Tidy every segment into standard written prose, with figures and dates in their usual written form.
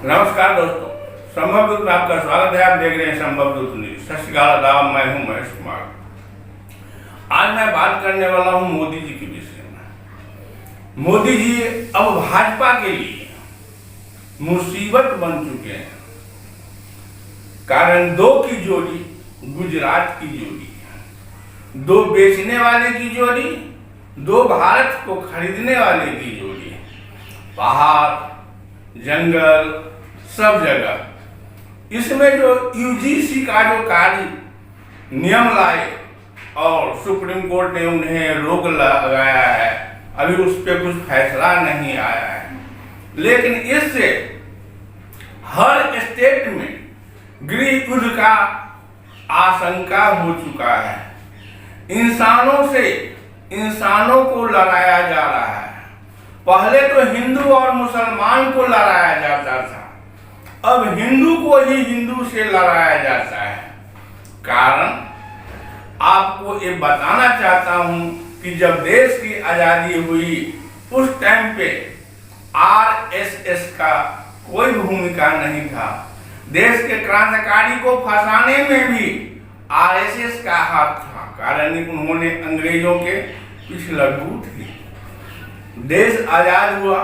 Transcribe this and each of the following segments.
नमस्कार दोस्तों, संभव दूत में आपका स्वागत है। आप देख रहे हैं संभव दूत न्यूज। सत श्री अकाल, आदाब, मैं हूं महेश कुमार। आज मैं बात करने वाला हूं मोदी जी के विषय में। मोदी जी अब भाजपा के लिए मुसीबत बन चुके हैं। कारण दो की जोड़ी, गुजरात की जोड़ी, दो बेचने वाले की जोड़ी, दो भारत को खरीदने वाले की जोड़ी। पहाड़, जंगल, सब जगह इसमें जो यूजीसी का जो कार्य नियम लाए और सुप्रीम कोर्ट ने उन्हें रोक लगाया है, अभी उस पर कुछ फैसला नहीं आया है। लेकिन इससे हर स्टेट में गृह युद्ध का आशंका हो चुका है। इंसानों को लड़ाया जा रहा है। पहले तो हिंदू और मुसलमान को लड़ाया जाता था, अब हिंदू को ही हिंदू से लड़ाया जाता है। कारण आपको ये बताना चाहता हूं कि जब देश की आजादी हुई उस टाइम पे आरएसएस का कोई भूमिका नहीं था। देश के क्रांतिकारी को फंसाने में भी आरएसएस का हाथ था। कारण उन्होंने अंग्रेजों के पीछे लड्डू थे। देश आजाद हुआ।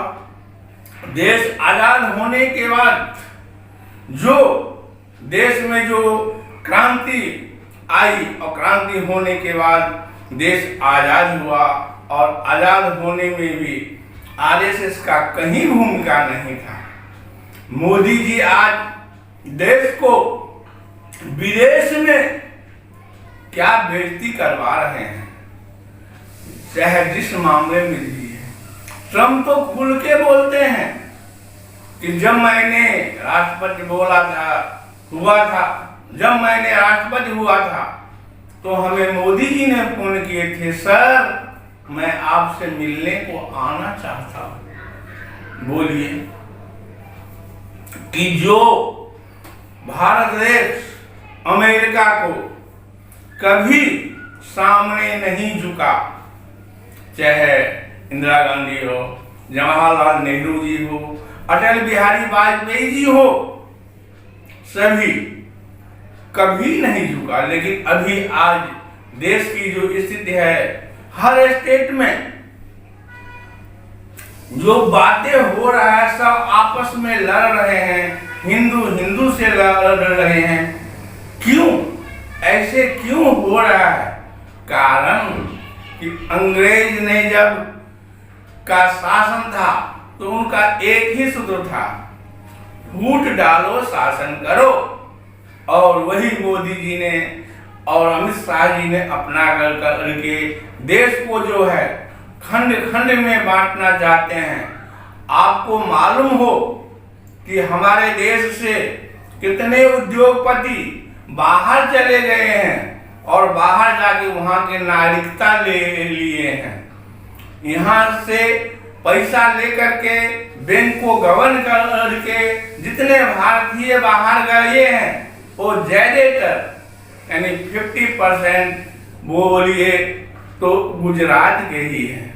देश आजाद होने के बाद जो देश में जो क्रांति आई और क्रांति होने के बाद देश आजाद हुआ, और आजाद होने में भी आरएसएस का कहीं भूमिका नहीं था। मोदी जी आज देश को विदेश में क्या बेइज्जती करवा रहे हैं, चाहे जिस मामले में भी। ट्रम्प तो खुल के बोलते हैं कि जब मैंने राष्ट्रपति हुआ था तो हमें मोदी जी ने फोन किए थे, सर मैं आपसे मिलने को आना चाहता हूं। बोलिए कि जो भारत देश अमेरिका को कभी सामने नहीं झुका, चाहे इंदिरा गांधी हो, जवाहरलाल नेहरू जी हो, अटल बिहारी वाजपेयी जी हो, सभी कभी नहीं झुका। लेकिन अभी आज देश की जो स्थिति है, हर स्टेट में जो बातें हो रहा है, सब आपस में लड़ रहे हैं, हिंदू से लड़ रहे हैं। क्यों ऐसे क्यों हो रहा है? कारण कि अंग्रेज ने जब का शासन था तो उनका एक ही सूत्र था, फूट डालो शासन करो। और वही मोदी जी ने और अमित शाह जी ने अपना करके देश को जो है खंड खंड में बांटना चाहते हैं। आपको मालूम हो कि हमारे देश से कितने उद्योगपति बाहर चले गए हैं और बाहर जाके वहां के नागरिकता ले लिए हैं। यहाँ से पैसा लेकर के बैंक को गवर्न करके जितने भारतीय बाहर गए हैं वो ज्यादातर यानी 50% बोलिए तो गुजरात के ही हैं।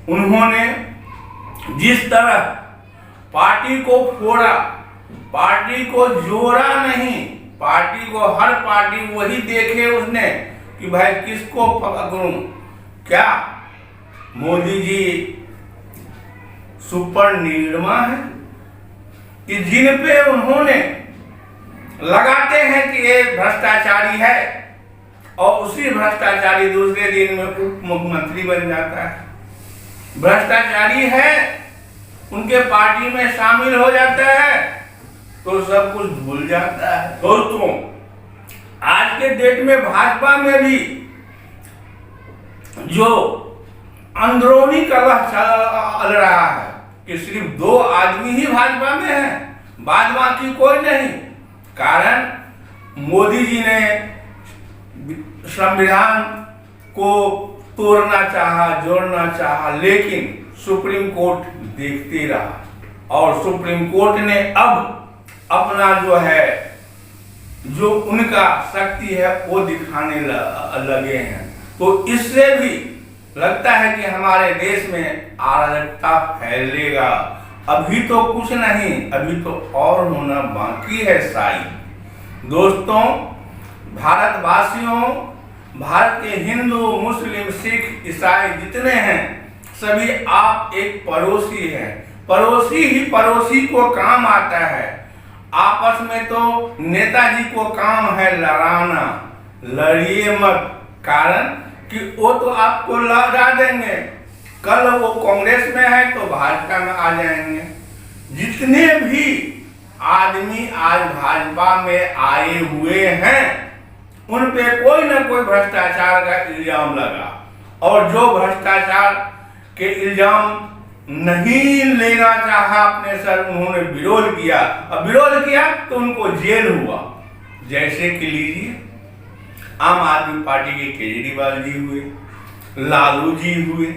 उन्होंने जिस तरह पार्टी को फोड़ा, पार्टी को जोड़ा नहीं, पार्टी को हर पार्टी वही देखे उसने कि भाई किसको पकड़ूं। क्या मोदी जी सुपर निर्मा है कि जिन पे उन्होंने लगाते हैं कि ये भ्रष्टाचारी है और उसी भ्रष्टाचारी दूसरे दिन में उप मुख्यमंत्री बन जाता है। भ्रष्टाचारी है, उनके पार्टी में शामिल हो जाता है तो सब कुछ भूल जाता है। दोस्तों, आज के डेट में भाजपा में भी जो अंदरूनी कलह चल रहा है कि सिर्फ 2 आदमी ही भाजपा में है, बाद बाकी कोई नहीं। कारण मोदी जी ने संविधान को तोड़ना चाहा, जोड़ना चाहा, लेकिन सुप्रीम कोर्ट देखते रहा और सुप्रीम कोर्ट ने अब अपना जो है, जो उनका शक्ति है वो दिखाने लगे हैं। तो इससे भी लगता है कि हमारे देश में अराजकता फैलेगा अभी तो कुछ नहीं, अभी तो और होना बाकी है शाही। दोस्तों, भारतवासियों, भारत के हिंदू, मुस्लिम, सिख, ईसाई जितने हैं, सभी आप एक पड़ोसी हैं। पड़ोसी ही पड़ोसी को काम आता है। आपस में तो नेताजी को काम है लड़ाना, लड़िए मत, कारण कि वो तो आपको लड़ा देंगे। कल वो कांग्रेस में है तो भाजपा में आ जाएंगे। जितने भी आदमी आज भाजपा में आए हुए हैं, उन पे कोई ना कोई भ्रष्टाचार का इल्जाम लगा, और जो भ्रष्टाचार के इल्जाम नहीं लेना चाहा अपने सर, उन्होंने विरोध किया। अब विरोध किया तो उनको जेल हुआ। जैसे कि लीजिए, आम आदमी पार्टी के केजरीवाल जी हुए, लालू जी हुए,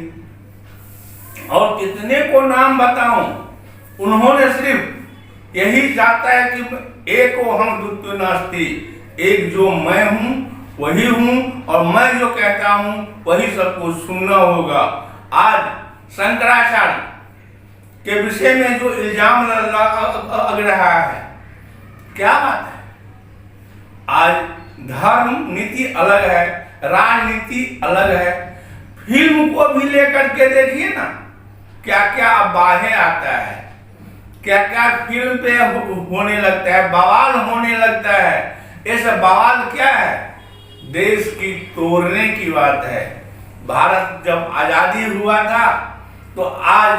और कितने को नाम बताऊं। उन्होंने सिर्फ यही चाहता है कि एक को हम द्वितीय नास्ति, एक जो मैं हूं वही हूं, और मैं जो कहता हूं वही सबको सुनना होगा। आज शंकराचार्य के विषय में जो इल्जाम लग रहा है, क्या बात है। आज धर्म नीति अलग है, राजनीति अलग है। फिल्म को भी लेकर के देखिए ना, क्या क्या अफवाहें आता है, क्या क्या फिल्म पे होने लगता है, बवाल होने लगता है। ये सब बवाल क्या है? देश की तोड़ने की बात है। भारत जब आजादी हुआ था तो आज